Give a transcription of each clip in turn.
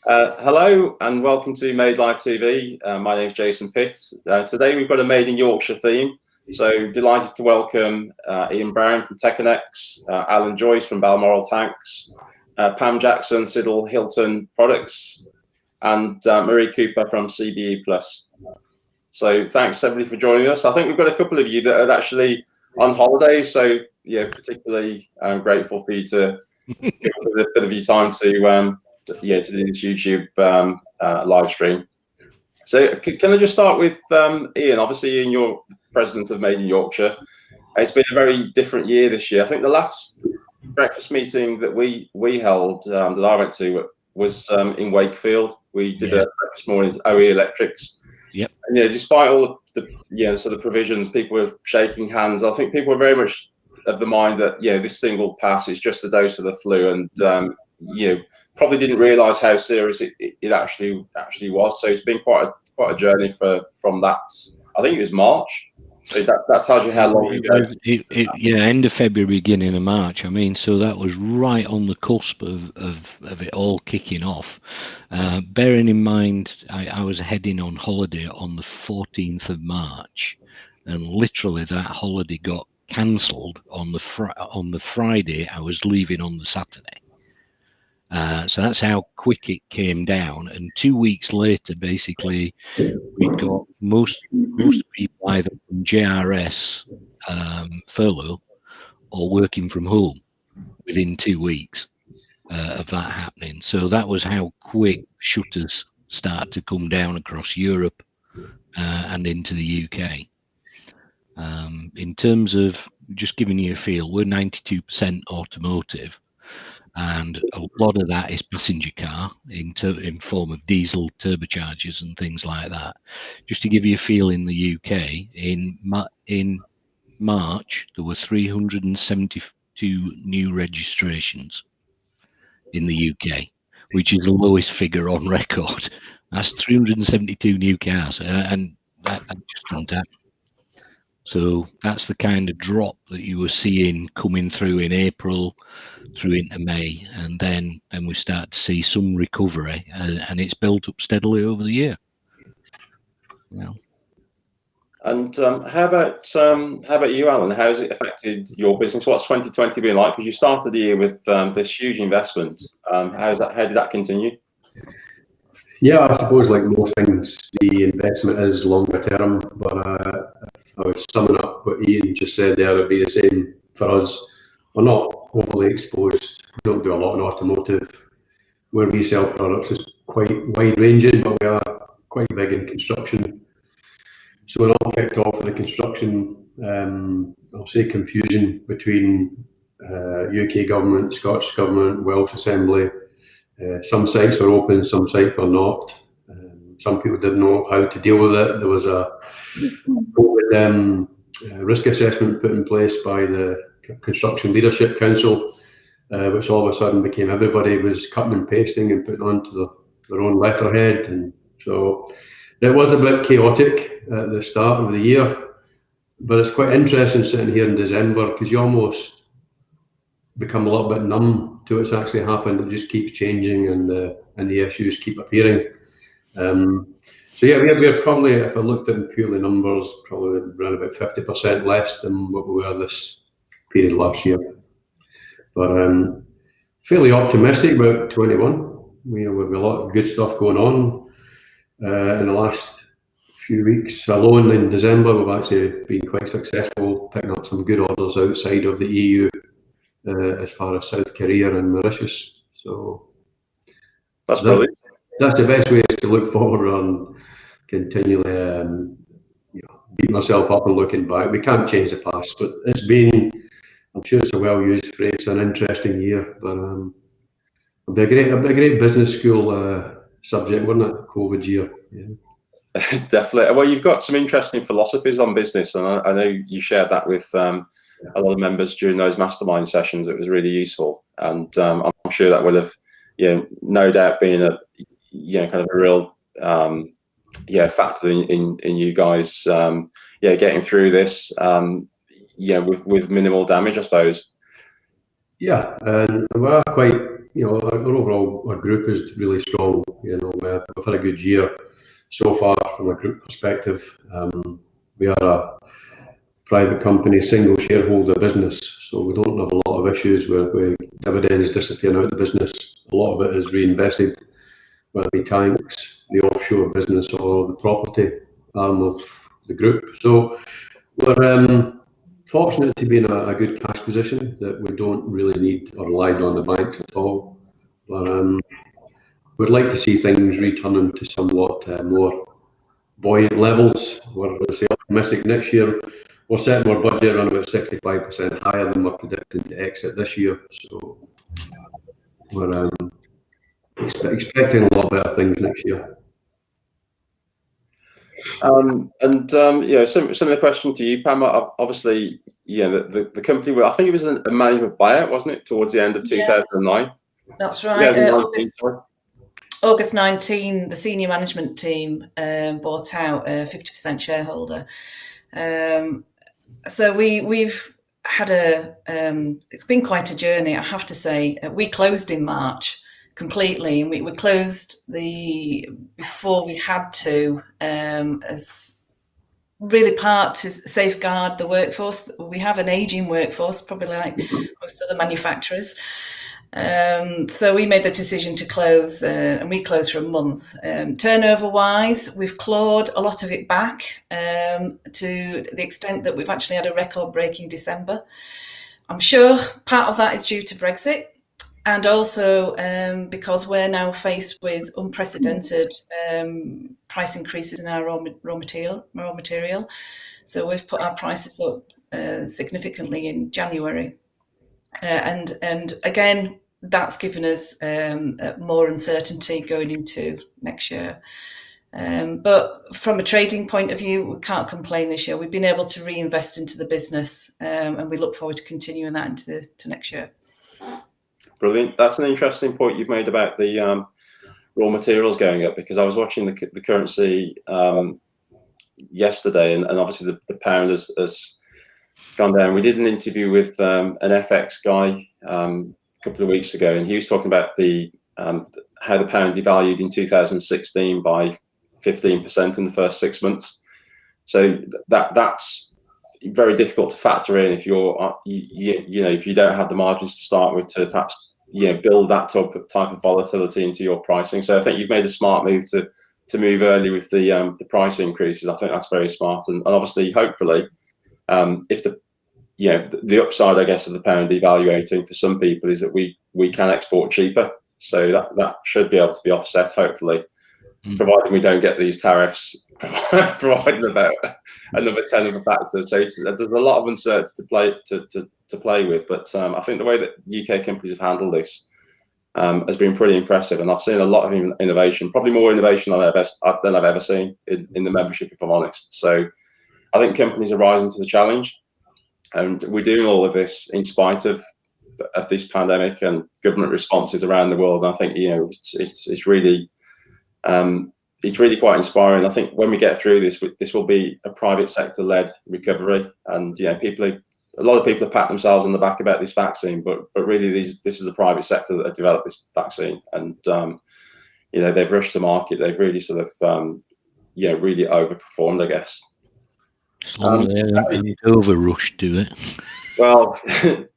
Hello and welcome to Made Live TV. My name is Jason Pitt. Today we've got a Made in Yorkshire theme. So delighted to welcome Ian Brown from Techonex, Alan Joyce from Balmoral Tanks, Pam Jackson, Siddle Hilton Products, and Marie Cooper from CBE Plus. So thanks everybody for joining us. I think we've got a couple of you that are actually on holiday, so yeah, particularly grateful for you to give a bit of your time to do this YouTube live stream. So can I just start with Ian? Obviously, Ian, you're president of Made in Yorkshire. It's been a very different year this year. I think the last breakfast meeting that we held that I went to was in Wakefield. We did a breakfast morning at OE Electrics. Yep. And despite all the sort of provisions, people were shaking hands. I think people were very much of the mind that this thing will pass. It's just a dose of the flu, and probably didn't realise how serious it actually was. So it's been quite a journey from that. I think it was March. So that tells you how long ago. End of February, beginning of March. I mean, so that was right on the cusp of it all kicking off. Bearing in mind, I was heading on holiday on the 14th of March, and literally that holiday got cancelled on the Friday. I was leaving on the Saturday. So that's how quick it came down. And 2 weeks later, basically, we got most people either from JRS furlough or working from home within 2 weeks of that happening. So that was how quick shutters started to come down across Europe and into the UK. In terms of just giving you a feel, we're 92% automotive. And a lot of that is passenger car in form of diesel turbochargers and things like that. Just to give you a feel, in the UK, in March, there were 372 new registrations in the UK, which is the lowest figure on record. That's 372 new cars, and that just doesn't happen. So that's the kind of drop that you were seeing coming through in April, through into May, and then we start to see some recovery, and it's built up steadily over the year. Yeah. And how about you, Alan? How has it affected your business? What's 2020 been like? Because you started the year with this huge investment. How did that continue? Yeah, I suppose like most things, the investment is longer term, but I was summing up what Ian just said there. It'd be the same for us. We're not overly exposed. We don't do a lot in automotive. Where we sell products is quite wide ranging, but we are quite big in construction. So it all kicked off with the construction, I'll say, confusion between UK government, Scottish government, Welsh Assembly. Some sites were open, some sites were not. Some people didn't know how to deal with it. There was a COVID risk assessment put in place by the Construction Leadership Council, which all of a sudden became everybody was cutting and pasting and putting onto their own letterhead. And so it was a bit chaotic at the start of the year, but it's quite interesting sitting here in December, because you almost become a little bit numb to what's actually happened. It just keeps changing, and the issues keep appearing. So yeah, we're probably, if I looked at purely numbers, probably around about 50% less than what we were this period last year. But fairly optimistic about 21. We have a lot of good stuff going on. In the last few weeks alone in December, we've actually been quite successful picking up some good orders outside of the EU, as far as South Korea and Mauritius. So that's brilliant. That's the best way to look forward on continually beat myself up and looking back. We can't change the past, but it's been, I'm sure it's a well-used phrase, an interesting year. But it'll be a great business school subject, wouldn't it? COVID year. Yeah. Definitely. Well, you've got some interesting philosophies on business, and I know you shared that with a lot of members during those mastermind sessions. It was really useful, and I'm sure that will have, no doubt been a kind of a real factor in you guys getting through this with minimal damage, I suppose. Yeah, and we are quite our group is really strong. We've had a good year so far from a group perspective. We are a private company, single shareholder business, so we don't have a lot of issues with dividends disappearing out of the business. A lot of it is reinvested, whether it be tanks, the offshore business, or the property arm of the group. So we're fortunate to be in a good cash position that we don't really need or rely on the banks at all. But we'd like to see things returning to somewhat more buoyant levels. We're, let's say, optimistic next year. We're setting our budget around about 65% higher than we're predicting to exit this year. So we're expecting a lot better things next year. Similar question to you, Pam. Obviously, the company, I think it was a management buyout, wasn't it, towards the end of 2009? That's right. August 19, the senior management team bought out a 50% shareholder. So we've had it's been quite a journey, I have to say. We closed in March completely, and we closed before we had to, as really part to safeguard the workforce. We have an aging workforce, probably like most other manufacturers. So we made the decision to close, and we closed for a month. Turnover-wise, we've clawed a lot of it back to the extent that we've actually had a record-breaking December. I'm sure part of that is due to Brexit, and also because we're now faced with unprecedented price increases in our raw material. So we've put our prices up significantly in January. And again, that's given us more uncertainty going into next year. But from a trading point of view, we can't complain this year. We've been able to reinvest into the business, and we look forward to continuing that into next year. Brilliant. That's an interesting point you've made about the raw materials going up, because I was watching the currency yesterday, and obviously the pound has gone down. We did an interview with an FX guy a couple of weeks ago, and he was talking about how the pound devalued in 2016 by 15% in the first 6 months. So that's very difficult to factor in if if you don't have the margins to start with to perhaps build that type of volatility into your pricing. So I think you've made a smart move to move early with the price increases. I think that's very smart, and obviously, hopefully, if the upside, I guess, of the pound devaluating for some people is that we can export cheaper, so that should be able to be offset, hopefully, providing we don't get these tariffs providing about another 10 of a factor. So there's a lot of uncertainty to play with, but I think the way that UK companies have handled this has been pretty impressive, and I've seen a lot of innovation, probably more innovation than I've ever seen in the membership, if I'm honest. So I think companies are rising to the challenge, and we're doing all of this in spite of this pandemic and government responses around the world. And I think it's really quite inspiring. I think when we get through this will be a private sector led recovery, and a lot of people have patted themselves on the back about this vaccine, but really this is the private sector that have developed this vaccine, and they've rushed to market. They've really sort of really overperformed, I guess. As long as they haven't over-rushed to it. Well,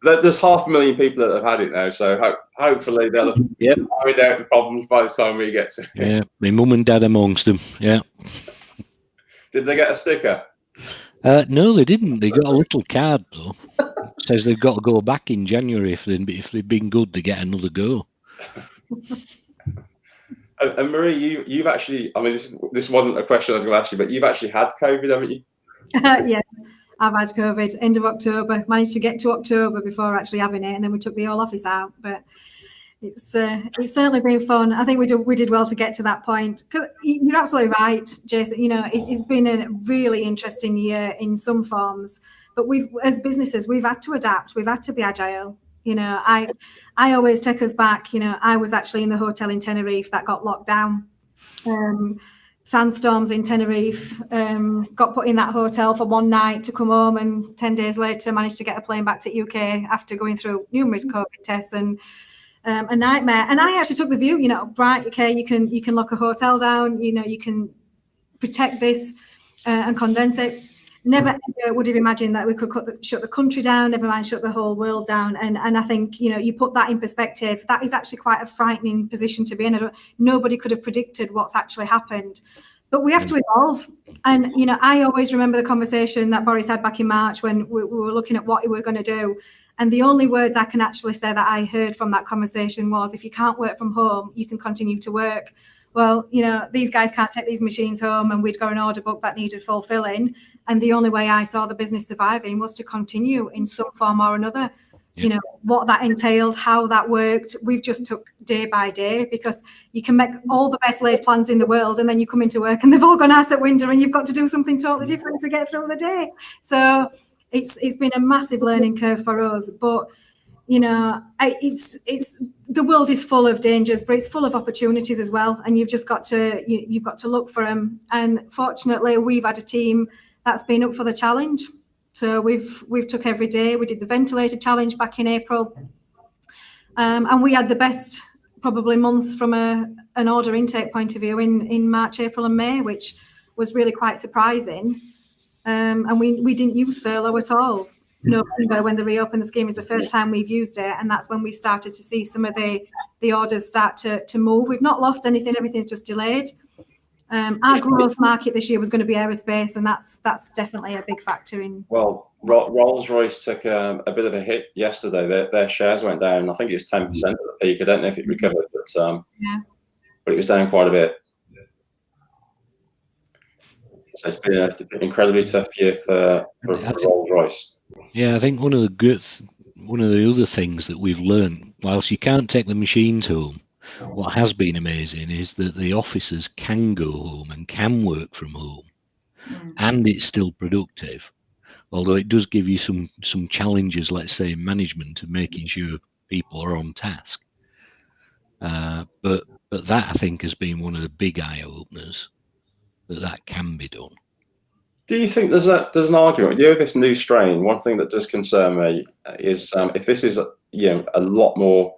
there's 500,000 people that have had it now, so hopefully they'll have ironed out the problems by the time we get to it. Yeah, my mum and dad amongst them, yeah. Did they get a sticker? No, they didn't. They got a little card, though. It says they've got to go back in January. If they've been good, they get another go. And Marie, you've actually, I mean, this wasn't a question I was going to ask you, but you've actually had COVID, haven't you? Yes, I've had COVID end of October. Managed to get to October before actually having it, and then we took the whole office out. But it's certainly been fun. I think we did well to get to that point. 'Cause you're absolutely right, Jason. It's been a really interesting year in some forms. But as businesses, we've had to adapt. We've had to be agile. I always take us back. I was actually in the hotel in Tenerife that got locked down. Sandstorms in Tenerife, got put in that hotel for one night to come home, and 10 days later managed to get a plane back to UK after going through numerous COVID tests. And a nightmare. And I actually took the view, right, okay, you can lock a hotel down, you can protect this and condense it. Never ever would have imagined that we could shut the country down, never mind shut the whole world down. And I think, you put that in perspective, that is actually quite a frightening position to be in. Nobody could have predicted what's actually happened. But we have to evolve. And, I always remember the conversation that Boris had back in March when we were looking at what we were going to do. And the only words I can actually say that I heard from that conversation was, if you can't work from home, you can continue to work. Well, these guys can't take these machines home, and we'd got an order book that needed fulfilling. And the only way I saw the business surviving was to continue in some form or another. Yeah. What that entailed, how that worked. We've just took day by day, because you can make all the best laid plans in the world, and then you come into work and they've all gone out at window, and you've got to do something totally different to get through the day. So it's been a massive learning curve for us. But it's the world is full of dangers, but it's full of opportunities as well. And you've just got to look for them. And fortunately, we've had a team that's been up for the challenge. So we've took every day. We did the ventilator challenge back in April, and we had the best probably months from an order intake point of view in March, April, and May, which was really quite surprising. And we didn't use furlough at all. November, when they reopened the scheme, is the first time we've used it, and that's when we started to see some of the orders start to move. We've not lost anything; everything's just delayed. Our growth market this year was going to be aerospace, and that's definitely a big factor in. Well, Rolls-Royce took a bit of a hit yesterday. Their shares went down. I think it was 10% at the peak. I don't know if it recovered, but it was down quite a bit. So it's been an incredibly tough year for Rolls-Royce. Yeah, I think one of the other things that we've learned, whilst you can't take the machines home, what has been amazing is that the officers can go home and can work from home, and it's still productive. Although it does give you some challenges, let's say, in management of making sure people are on task. But that, I think, has been one of the big eye openers, that can be done. Do you think there's an argument? This new strain, one thing that does concern me is if this is a lot more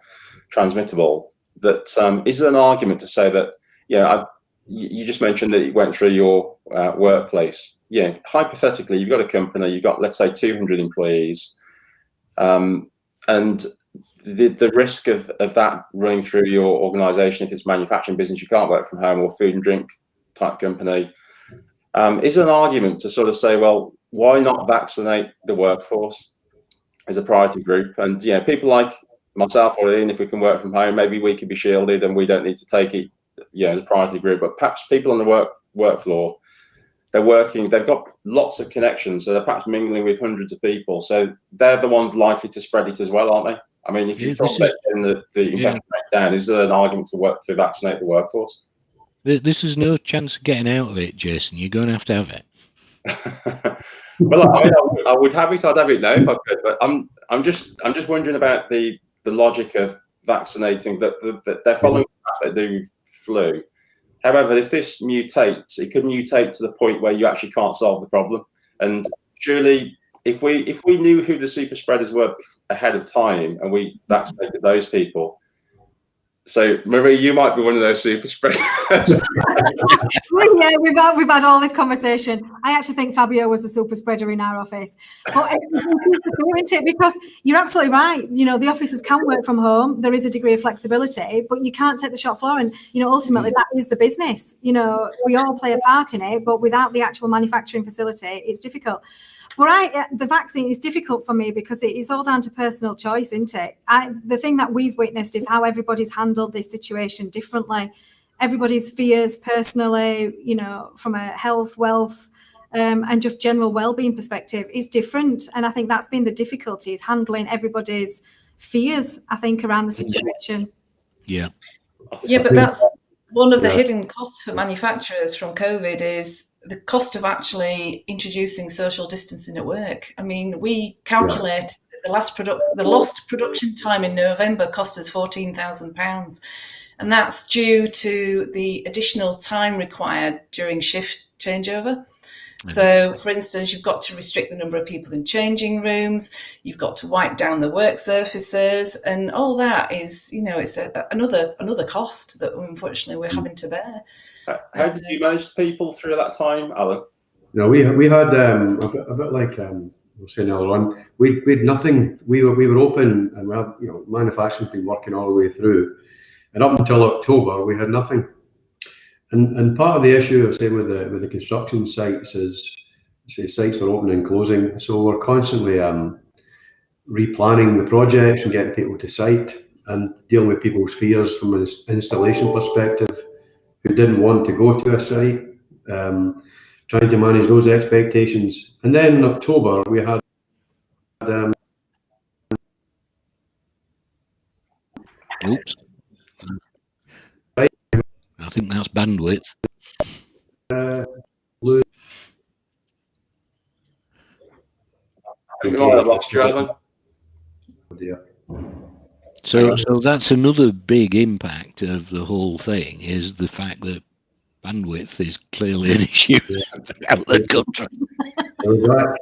transmittable, that is there an argument to say that you just mentioned that it went through your workplace. Hypothetically, you've got a company, you've got, let's say, 200 employees, and the risk of that running through your organisation, if it's manufacturing business, you can't work from home, or food and drink type company. Is there an argument to sort of say, well, why not vaccinate the workforce as a priority group? And people like myself or Ian, if we can work from home, maybe we could be shielded and we don't need to take it as a priority group. But perhaps people on the work floor, they're working, they've got lots of connections, so they're perhaps mingling with hundreds of people. So they're the ones likely to spread it as well, aren't they? I mean, if you talk about the infection rate down, is there an argument to vaccinate the workforce? This is no chance of getting out of it, Jason. You're going to have it. Well, I would have it. I'd have it now if I could. But I'm just wondering about the logic of vaccinating. That they're following the path they do with flu. However, if this mutates, it could mutate to the point where you actually can't solve the problem. And surely, if we knew who the super spreaders were ahead of time and we vaccinated those people. So, Marie, you might be one of those super spreaders. Well, yeah, we've had all this conversation. I actually think Fabio was the super spreader in our office. But because you're absolutely right. The officers can work from home. There is a degree of flexibility, but you can't take the shop floor. And, ultimately, that is the business. We all play a part in it, but without the actual manufacturing facility, it's difficult. But the vaccine is difficult for me because it is all down to personal choice, isn't it? The thing that we've witnessed is how everybody's handled this situation differently. Everybody's fears personally, from a health, wealth, and just general well-being perspective is different. And I think that's been the difficulty, is handling everybody's fears, I think, around the situation. Yeah. Yeah, but that's one of the hidden costs for manufacturers from COVID is the cost of actually introducing social distancing at work. I mean, we calculate the lost production time in November cost us £14,000, and that's due to the additional time required during shift changeover. So, for instance, you've got to restrict the number of people in changing rooms. You've got to wipe down the work surfaces, and all that is, it's another cost that unfortunately we're having to bear. How did you manage people through that time, Alan? No, we had a bit like we'll say another one. We had nothing. We were open, and we had manufacturing's been working all the way through, and up until October we had nothing. And part of the issue, I say, with the construction sites is, say, sites were opening and closing, so we're constantly replanning the projects and getting people to site and dealing with people's fears from an installation perspective, who didn't want to go to a site, trying to manage those expectations. And then in October we had Oops. I think that's bandwidth. We might have lost you, Alan. So that's another big impact of the whole thing, is the fact that bandwidth is clearly an issue throughout the country.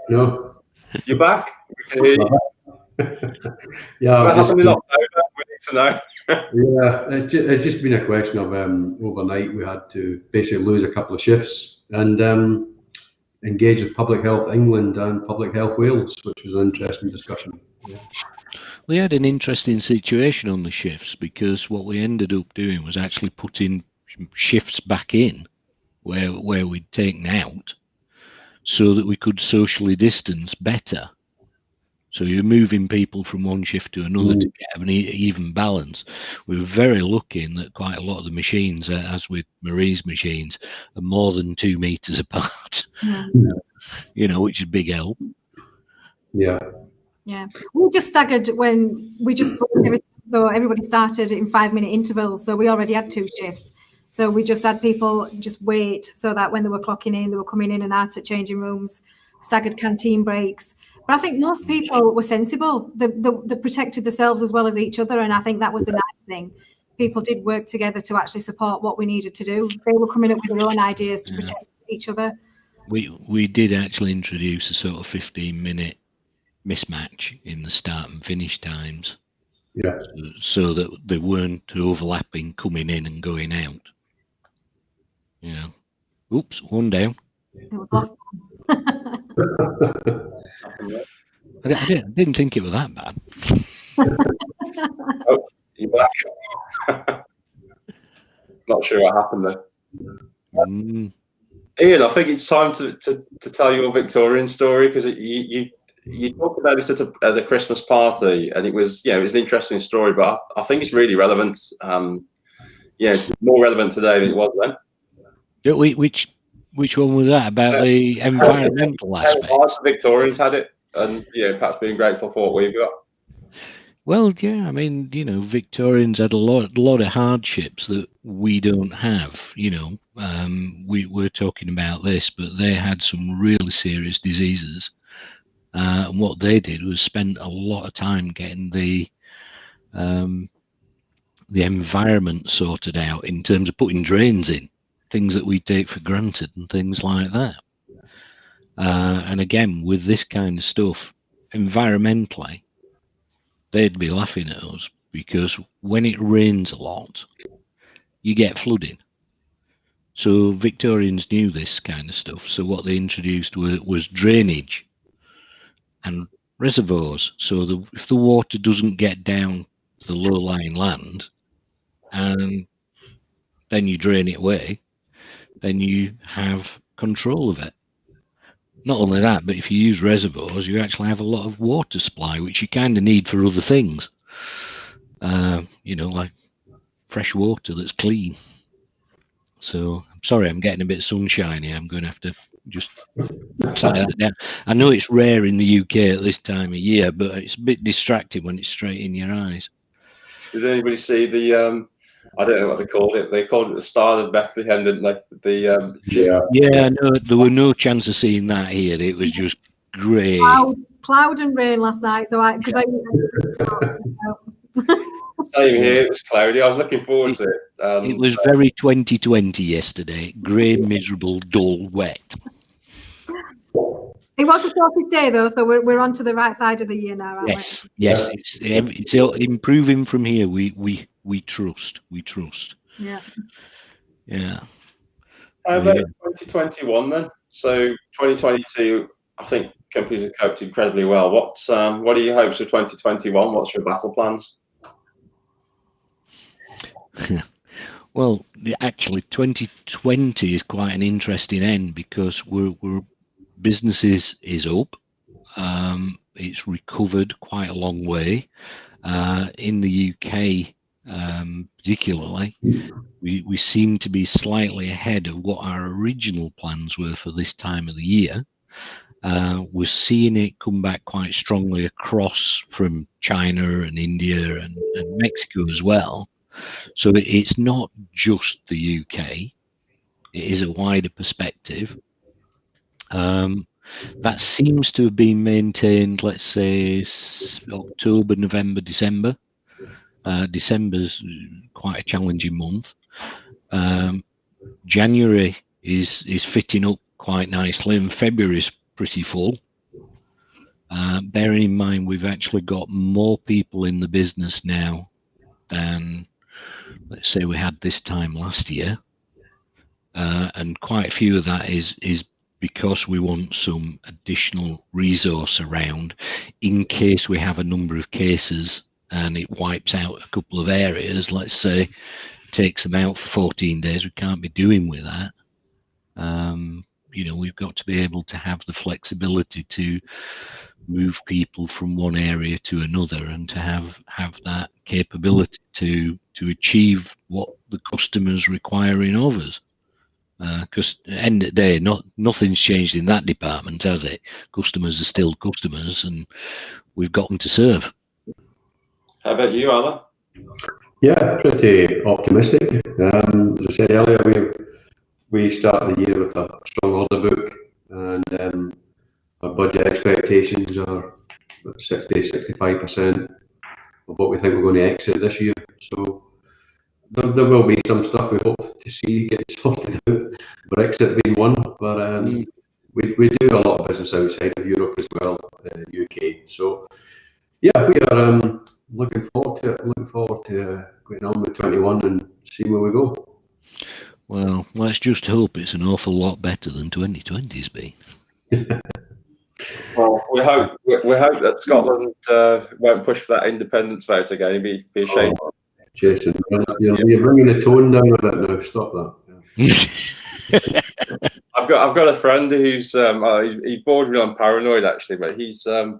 No. You're back? We can hear you. Yeah, What happened in October? We need to know. Yeah, it's just been a question of overnight we had to basically lose a couple of shifts and engage with Public Health England and Public Health Wales, which was an interesting discussion. Yeah. We had an interesting situation on the shifts, because what we ended up doing was actually putting shifts back in where we'd taken out, so that we could socially distance better. So you're moving people from one shift to another to get an even balance. We were very lucky in that quite a lot of the machines, as with Marie's machines, are more than 2 meters apart. Which is a big help. Yeah. Yeah. We just staggered when we just broke everything. So everybody started in 5-minute intervals. So we already had 2 shifts. So we just had people just wait, so that when they were clocking in, they were coming in and out at changing rooms, staggered canteen breaks. But I think most people were sensible. They protected themselves as well as each other. And I think that was the nice thing. People did work together to actually support what we needed to do. They were coming up with their own ideas to protect each other. We did actually introduce a sort of 15-minute mismatch in the start and finish times. Yeah. So that they weren't overlapping coming in and going out. Oops, one down. I didn't think it was that bad. Oh, you're back. Not sure what happened there. Ian, I think it's time to tell your Victorian story, because you talked about this at the Christmas party, and it was an interesting story, but I think it's really relevant. It's more relevant today than it was then. Which one was that, about the environmental aspect? The Victorians had it, and perhaps being grateful for what we've got. Well, yeah, I mean, Victorians had a lot of hardships that we don't have. We were talking about this, but they had some really serious diseases. And what they did was spend a lot of time getting the environment sorted out, in terms of putting drains in, things that we take for granted and things like that. And again, with this kind of stuff, environmentally, they'd be laughing at us, because when it rains a lot, you get flooding. So Victorians knew this kind of stuff. So what they introduced was drainage and reservoirs. So if the water doesn't get down to the low-lying land, and then you drain it away, then you have control of it. Not only that, but if you use reservoirs, you actually have a lot of water supply, which you kind of need for other things. Like fresh water that's clean. So I'm sorry, I'm getting a bit sunshiny. I'm going to have to just tie that down. I know it's rare in the UK at this time of year, but it's a bit distracting when it's straight in your eyes. Did anybody see the I don't know what they called it. They called it the Star of Bethlehem, didn't they? Yeah, no, there were no chance of seeing that here. It was just grey. Cloud and rain last night. So Same here. It was cloudy. I was looking forward to it. It was very 2020 yesterday. Grey, miserable, dull, wet. It was the shortest day though, so we're on to the right side of the year now, aren't Yes, yes, it's improving from here. We trust. we? Yeah. Yeah. How about 2021 then? So 2022, I think companies have coped incredibly well. What are your hopes for 2021? What's your battle plans? Well, actually, 2020 is quite an interesting end because we're business is up. It's recovered quite a long way. In the UK, particularly, we seem to be slightly ahead of what our original plans were for this time of the year. We're seeing it come back quite strongly across from China and India and Mexico as well. So it's not just the UK, it is a wider perspective. That seems to have been maintained, let's say, October, November, December. December's quite a challenging month. January is fitting up quite nicely, and February's pretty full. Bearing in mind we've actually got more people in the business now than, let's say, we had this time last year, and quite a few of that is because we want some additional resource around in case we have a number of cases and it wipes out a couple of areas. Let's say takes them out for 14 days. We can't be doing with that. We've got to be able to have the flexibility to move people from one area to another and to have that capability to achieve what the customers requiring of us. Because at the end of the day, nothing's changed in that department, has it? Customers are still customers, and we've got them to serve. How about you, Alan? Yeah, pretty optimistic. As I said earlier, we start the year with a strong order book, and our budget expectations are 60-65% of what we think we're going to exit this year. So there will be some stuff we hope to see get sorted out, Brexit being one, but we do a lot of business outside of Europe as well, UK. So yeah, we are looking forward to going on with 21 and see where we go. Well, let's just hope it's an awful lot better than 2020's been. Well, we hope that Scotland won't push for that independence vote again. It'd be a shame. Oh, Jason, you're bringing the tone down a bit now. Stop that. I've got a friend who's he's bordering on paranoid actually, but he's trying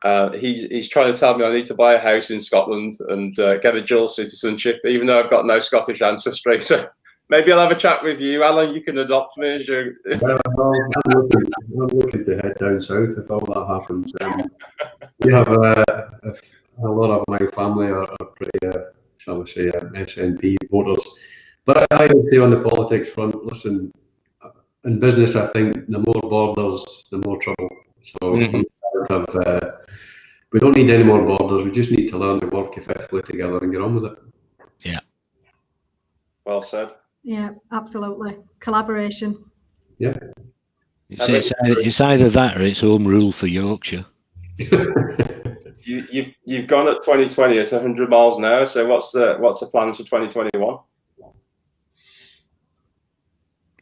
to tell me I need to buy a house in Scotland and get a dual citizenship, even though I've got no Scottish ancestry. So maybe I'll have a chat with you, Alan. You can adopt me as your. I'm looking to head down south if all that happens. We have a lot of my family are pretty, shall we say, SNP voters. But I would say on the politics front, listen, in business, I think the more borders, the more trouble. So we don't need any more borders. We just need to learn to work effectively together and get on with it. Yeah. Well said. Yeah, absolutely. Collaboration. Yeah. It's either that or it's home rule for Yorkshire. You've gone at 2020 at 100 miles an hour. So what's the plans for 2021?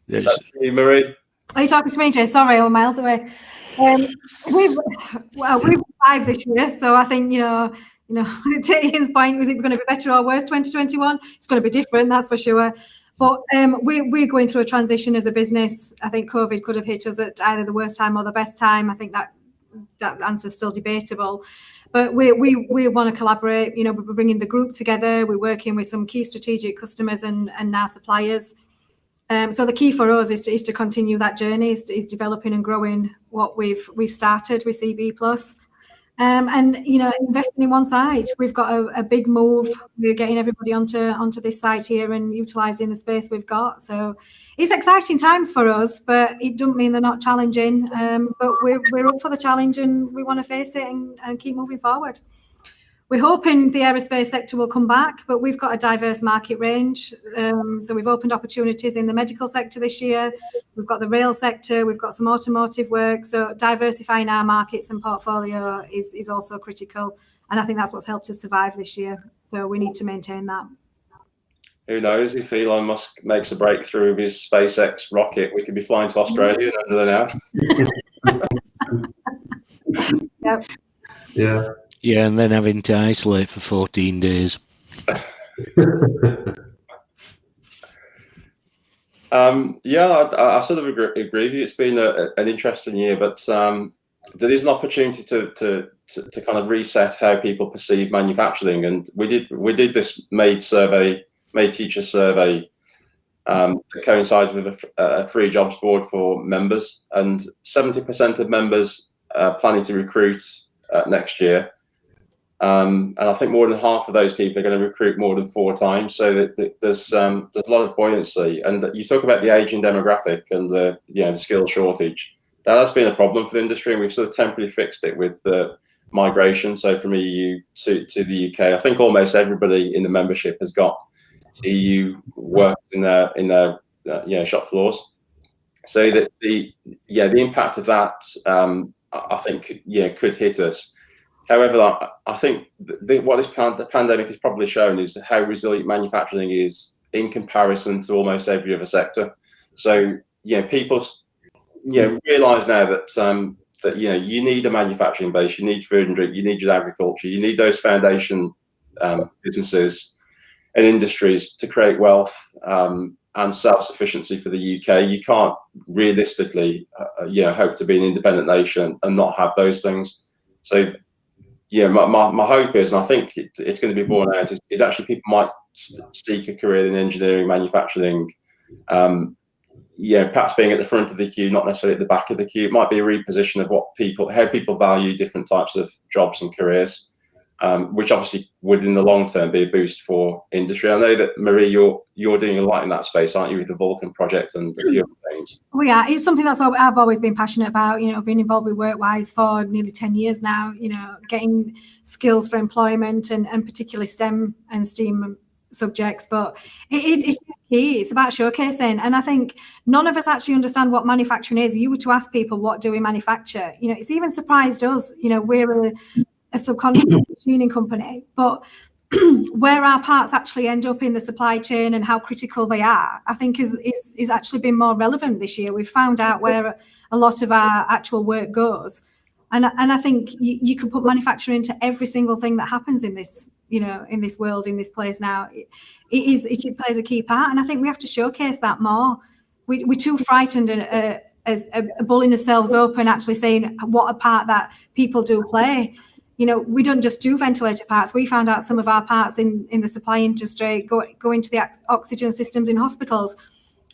Yes. You, Marie. Are you talking to me, Jay? Sorry, I'm miles away. We've 5 this year, so I think to Ian's point, was it going to be better or worse 2021? It's going to be different, that's for sure. But we're going through a transition as a business. I think COVID could have hit us at either the worst time or the best time. I think that answer is still debatable. But we want to collaborate. We're bringing the group together. We're working with some key strategic customers and now suppliers. So the key for us is to continue that journey, is developing and growing what we've started with CB Plus. And investing in one site. We've got a big move. We're getting everybody onto this site here and utilising the space we've got. So it's exciting times for us, but it doesn't mean they're not challenging. But we're up for the challenge and we want to face it and keep moving forward. We're hoping the aerospace sector will come back, but we've got a diverse market range. So we've opened opportunities in the medical sector this year. We've got the rail sector, we've got some automotive work. So diversifying our markets and portfolio is also critical. And I think that's what's helped us survive this year. So we need to maintain that. Who knows, if Elon Musk makes a breakthrough with his SpaceX rocket, we could be flying to Australia under the now. Yep. Yeah, and then having to isolate for 14 days. I sort of agree with you. It's been an interesting year, but there is an opportunity to kind of reset how people perceive manufacturing. And we did this made teacher survey that coincided with a free jobs board for members, and 70% of members are planning to recruit next year. And I think more than half of those people are going to recruit more than 4 times. So that there's a lot of buoyancy. And you talk about the aging demographic and the skill shortage. That has been a problem for the industry, and we've sort of temporarily fixed it with the migration. So from EU to the UK, I think almost everybody in the membership has got EU work in their shop floors. So that the impact of that, I think could hit us. However, I think what the pandemic has probably shown is how resilient manufacturing is in comparison to almost every other sector. So people realise now that you need a manufacturing base, you need food and drink, you need your agriculture, you need those foundation businesses and industries to create wealth and self-sufficiency for the UK. You can't realistically hope to be an independent nation and not have those things. So my hope is, and I think it's going to be borne out, is actually people might seek a career in engineering, manufacturing, perhaps being at the front of the queue, not necessarily at the back of the queue. It might be a reposition of how people value different types of jobs and careers, which obviously would in the long term be a boost for industry. I know that, Marie, you're doing a lot in that space, aren't you, with the Vulcan project and a few other things? Oh yeah, it's something that's I've always been passionate about. Been involved with WorkWise for nearly 10 years now. Getting skills for employment and particularly STEM and STEAM subjects, but it is key. It's about showcasing, and I think none of us actually understand what manufacturing is. You were to ask people, what do we manufacture? It's even surprised us. We're a subcontract machining company, but where our parts actually end up in the supply chain and how critical they are, I think is actually been more relevant this year. We've found out where a lot of our actual work goes, and I think you can put manufacturing into every single thing that happens in this in this world, in this place now. It plays a key part, and I think we have to showcase that more. We're too frightened as bullying ourselves up and actually saying what a part that people do play. We don't just do ventilator parts. We found out some of our parts in the supply industry go into the oxygen systems in hospitals.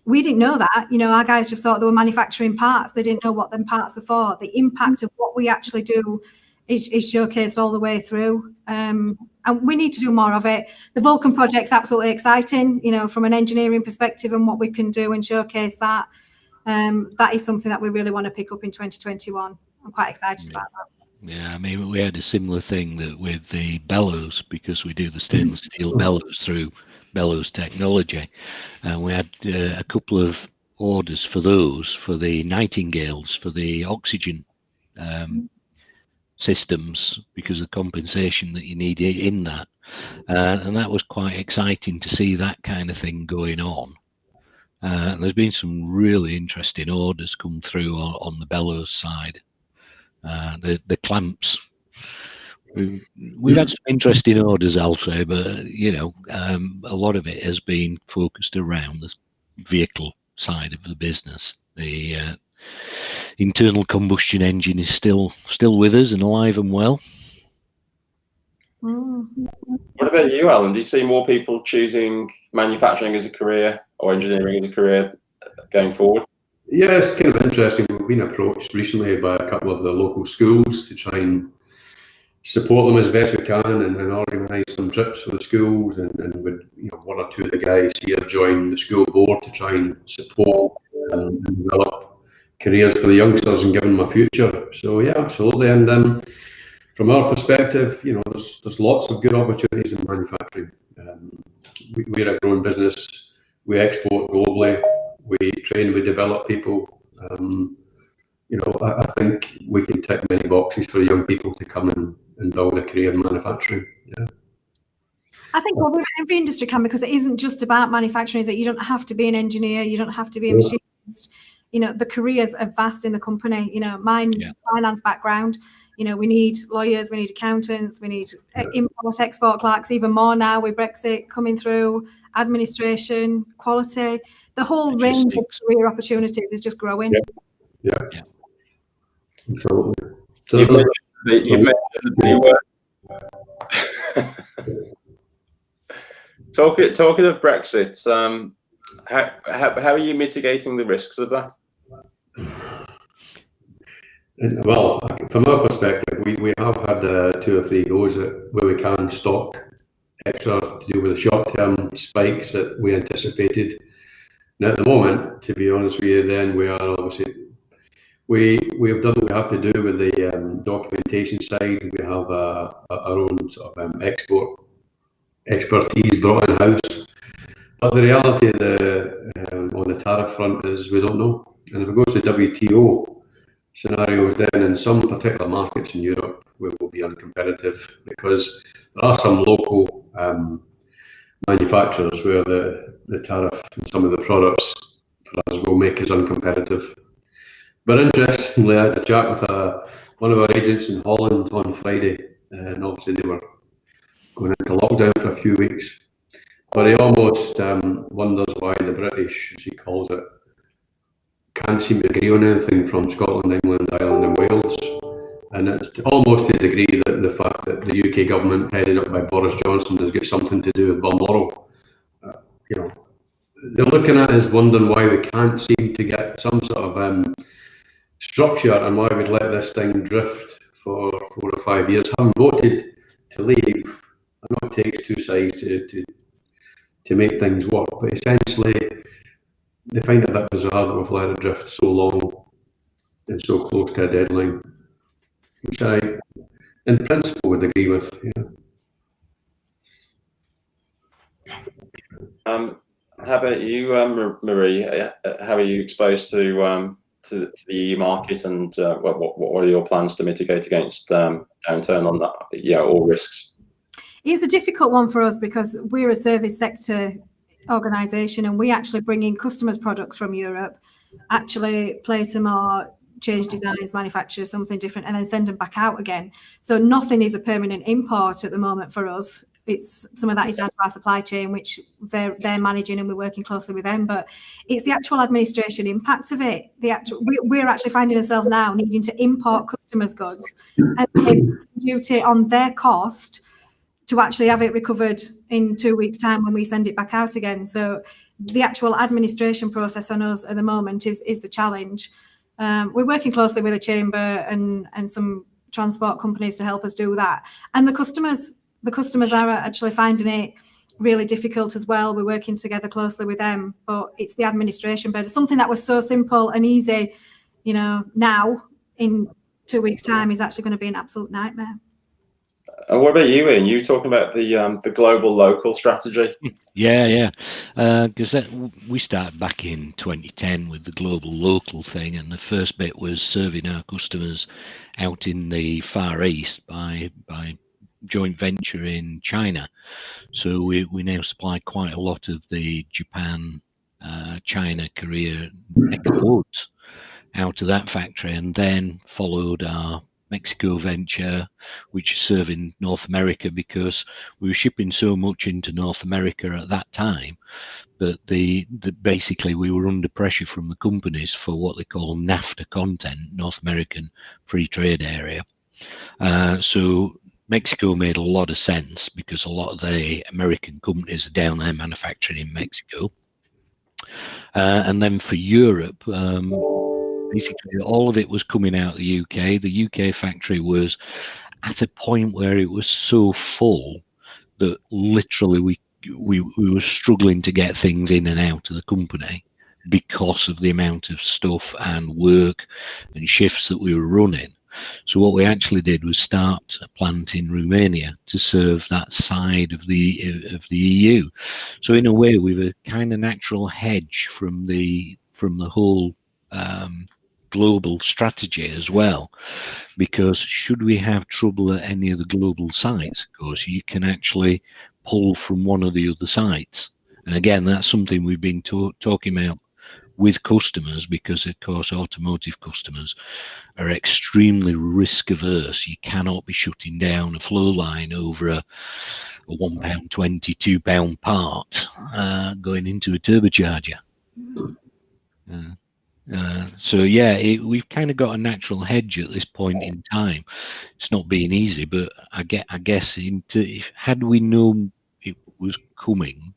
We didn't know that. Our guys just thought they were manufacturing parts. They didn't know what them parts were for. The impact of what we actually do is showcased all the way through. And we need to do more of it. The Vulcan project's absolutely exciting, from an engineering perspective and what we can do and showcase that. That is something that we really want to pick up in 2021. I'm quite excited about that. Yeah, I mean, we had a similar thing with the bellows, because we do the stainless steel bellows through bellows technology, and we had a couple of orders for those, for the Nightingales, for the oxygen systems, because of compensation that you need in that, and that was quite exciting to see that kind of thing going on. And there's been some really interesting orders come through on the bellows side. The clamps, we've had some interesting orders, I'll say, but a lot of it has been focused around the vehicle side of the business. The internal combustion engine is still with us and alive and well. What about you, Alan? Do you see more people choosing manufacturing as a career or engineering as a career going forward? Yeah, it's kind of interesting. We've been approached recently by a couple of the local schools to try and support them as best we can and organise some trips for the schools. And with one or two of the guys here join the school board to try and support and develop careers for the youngsters and give them a future. So yeah, absolutely. And from our perspective, you know, there's lots of good opportunities in manufacturing. We're a growing business. We export globally. We train, we develop people. You know, I think we can tick many boxes for young people to come and build a career in manufacturing. Yeah. I think every industry can, because it isn't just about manufacturing. Is that you don't have to be an engineer, you don't have to be a machinist. You know, the careers are vast in the company. You know, finance background. You know, we need lawyers, we need accountants, we need import export clerks, even more now with Brexit coming through, administration, quality. The whole range of career opportunities is just growing. Yeah. Absolutely. So you mentioned talking of Brexit, how are you mitigating the risks of that? Well, from our perspective, we have had 2 or 3 goes where we can stock extra to do with the short-term spikes that we anticipated. Now, at the moment, to be honest with you, then we are obviously we've done what we have to do with the documentation side. We have our own sort of export expertise brought in-house. But the reality of on the tariff front is we don't know. And if it goes to WTO scenarios, then in some particular markets in Europe, we will be uncompetitive, because there are some local manufacturers where the tariff and some of the products for us will make us uncompetitive. But interestingly, I had a chat with one of our agents in Holland on Friday, and obviously they were going into lockdown for a few weeks. But he almost wonders why the British, as he calls it, can't seem to agree on anything from Scotland, England, Ireland and Wales. And it's almost to the degree that the fact that the UK government, headed up by Boris Johnson, has got something to do with Balmoral. You know, they're looking at us wondering why we can't seem to get some sort of structure, and why we'd let this thing drift for 4 or 5 years. Having voted to leave, I know it takes 2 sides to make things work, but essentially they find it a bit bizarre that we've let it drift so long and so close to a deadline, which I, in principle, would agree with. How about you, Marie? How are you exposed to the EU market, and what are your plans to mitigate against downturn on that? Yeah, all risks. It's a difficult one for us because we're a service sector organisation, and we actually bring in customers' products from Europe, actually plate them or change designs, manufacture something different, and then send them back out again. So nothing is a permanent import at the moment for us. It's some of that is down to our supply chain, which they're managing, and we're working closely with them. But it's the actual administration impact of it. We're actually finding ourselves now needing to import customers' goods and pay duty on their cost to actually have it recovered in 2 weeks' time when we send it back out again. So the actual administration process on us at the moment is the challenge. We're working closely with the chamber and some transport companies to help us do that. And the customers are actually finding it really difficult as well. We're working together closely with them, but it's the administration bit. Something that was so simple and easy, you know, now in 2 weeks' time is actually going to be an absolute nightmare. And what about you, Ian? You talking about the global local strategy? Yeah. Because we started back in 2010 with the global local thing, and the first bit was serving our customers out in the Far East by joint venture in China. So we now supply quite a lot of the Japan, China, Korea exports out of that factory, and then followed our Mexico venture, which is serving North America, because we were shipping so much into North America at that time that basically we were under pressure from the companies for what they call NAFTA content, North American Free Trade Area. So Mexico made a lot of sense because a lot of the American companies are down there manufacturing in Mexico. And then for Europe, basically all of it was coming out of the UK. The UK factory was at a point where it was so full that literally we were struggling to get things in and out of the company because of the amount of stuff and work and shifts that we were running. So what we actually did was start a plant in Romania to serve that side of the EU. So in a way, we've a kind of natural hedge from the whole global strategy as well, because should we have trouble at any of the global sites, of course, you can actually pull from one of the other sites. And again, that's something we've been talking about with customers, because of course automotive customers are extremely risk averse. You cannot be shutting down a flow line over a £1.20, £2 part going into a turbocharger. So yeah, we've kind of got a natural hedge at this point in time. It's not been easy, but I guess had we known it was coming,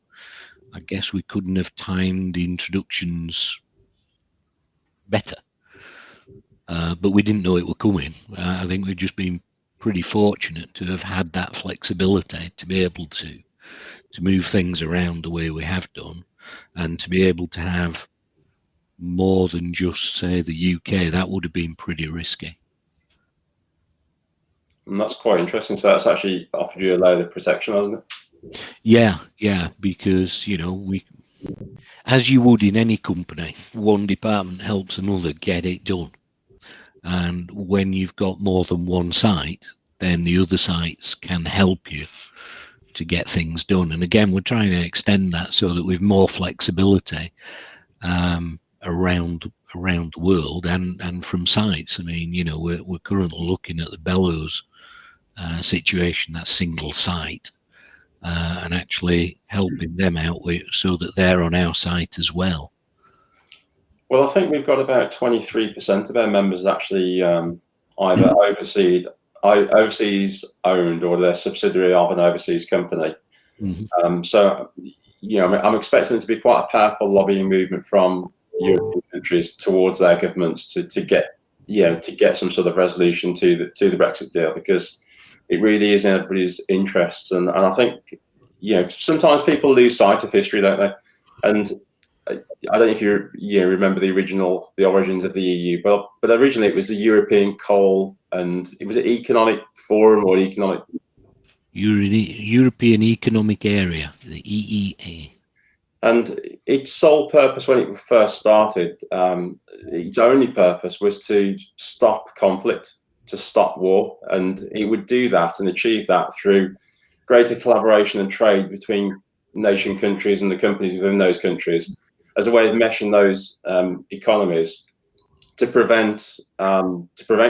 I guess we couldn't have timed the introductions better. But we didn't know it were coming. I think we've just been pretty fortunate to have had that flexibility to be able to move things around the way we have done, and to be able to have more than just, say, the UK. That would have been pretty risky. And that's quite interesting. So that's actually offered you a load of protection, hasn't it? Yeah, because, we, as you would in any company, one department helps another get it done. And when you've got more than one site, then the other sites can help you to get things done. And again, we're trying to extend that so that we've more flexibility around the world and from sites. I mean, we're currently looking at the Bellows situation, that single site, and actually helping them out so that they're on our site as well. Well, I think we've got about 23% of our members actually either overseas owned, or they're subsidiary of an overseas company. Mm-hmm. So, I'm expecting it to be quite a powerful lobbying movement from European countries towards their governments to get some sort of resolution to the Brexit deal, because it really is in everybody's interests. And I think, sometimes people lose sight of history, don't they? And I don't know if you remember the origins of the EU, but originally it was the European Coal and it was an Economic Forum or Economic European Economic Area, the EEA. And its sole purpose when it first started, its only purpose was to stop conflict, to stop war, and it would do that and achieve that through greater collaboration and trade between nation countries and the companies within those countries, as a way of meshing those economies to prevent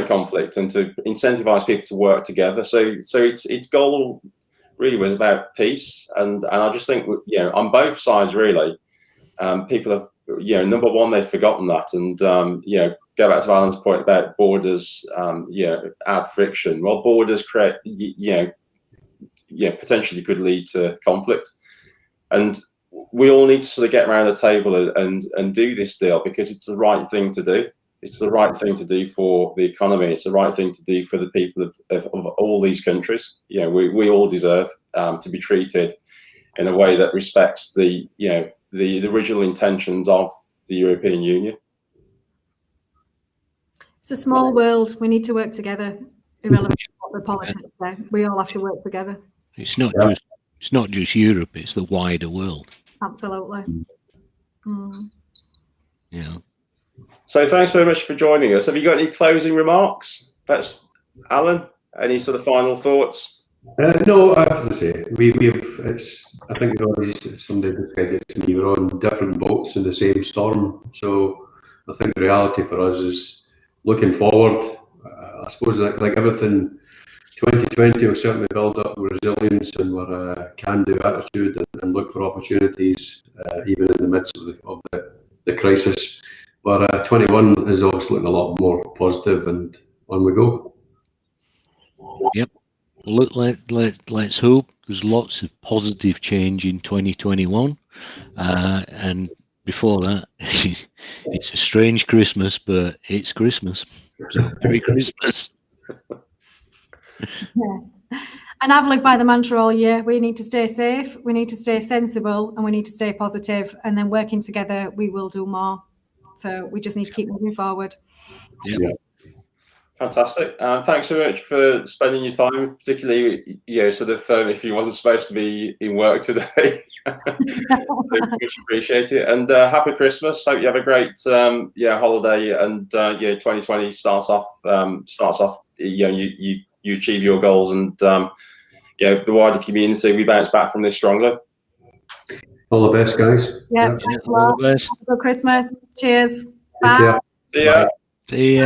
conflict and to incentivize people to work together. So its goal really was about peace, and I just think, on both sides really, people have, number one, they've forgotten that, and go back to Alan's point about borders, add friction. Well, borders create, potentially could lead to conflict, and we all need to sort of get around the table and do this deal, because it's the right thing to do. It's the right thing to do for the economy. It's the right thing to do for the people of all these countries. We all deserve to be treated in a way that respects the original intentions of the European Union. It's a small world. We need to work together, irrelevant of what the politics say. We all have to work together. It's not just Europe, it's the wider world. Absolutely. Yeah. So thanks very much for joining us. Have you got any closing remarks? Perhaps, Alan, any sort of final thoughts? No, I have to say, I think somebody described it to me, we're on different boats in the same storm. So I think the reality for us is looking forward. I suppose like everything, 2020 will certainly build up resilience and our can-do attitude and look for opportunities, even in the midst of the crisis. But 21 is obviously looking a lot more positive, and on we go. Yep. Let's hope there's lots of positive change in 2021. And before that, it's a strange Christmas, but it's Christmas. So Merry Christmas. Yeah. And I've lived by the mantra all year. We need to stay safe, we need to stay sensible, and we need to stay positive. And then working together, we will do more. So we just need to keep moving forward. Yep. Fantastic. Thanks very much for spending your time, particularly, sort of if you wasn't supposed to be in work today. So much appreciate it. And happy Christmas. Hope you have a great holiday. And 2020 starts off. You achieve your goals, and the wider community, we bounce back from this stronger. All the best, guys. Yeah, thanks a lot. All the best. Have a good Christmas. Cheers. Take care. Bye. See ya. See ya.